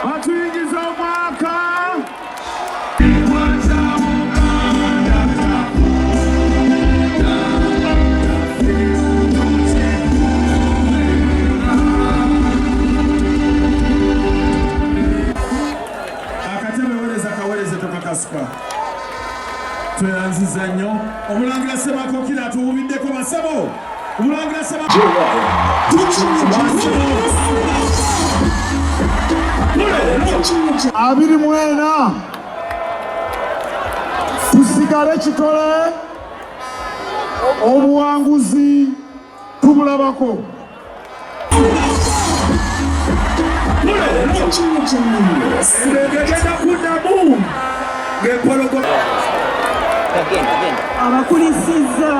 Batuyingiza omwaka. Tweyanziza nnyo omulangira Ssemakookiro atuwubiddeko basabo. Omulangira Ssemakookiro abiri mwena tusigale kitole obuwanguzi tubulabako. Egenda kuddamu ng'empologoma abakulisizza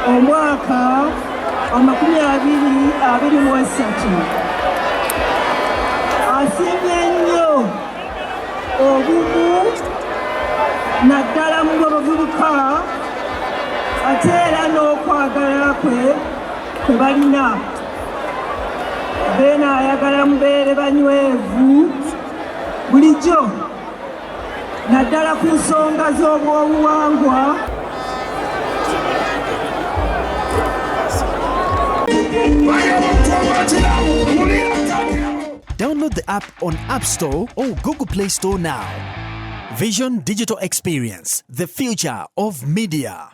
omwaka 2023 asiimye nnyo obumu naddala mu bavubuka ate era n'okwagala kwe balina. Beena ayagala mubeere banywevu bulijjo naddala ku nsonga z'obwobuwangwa. Download the app on App Store or Google Play Store now. Vision Digital Experience, the future of media.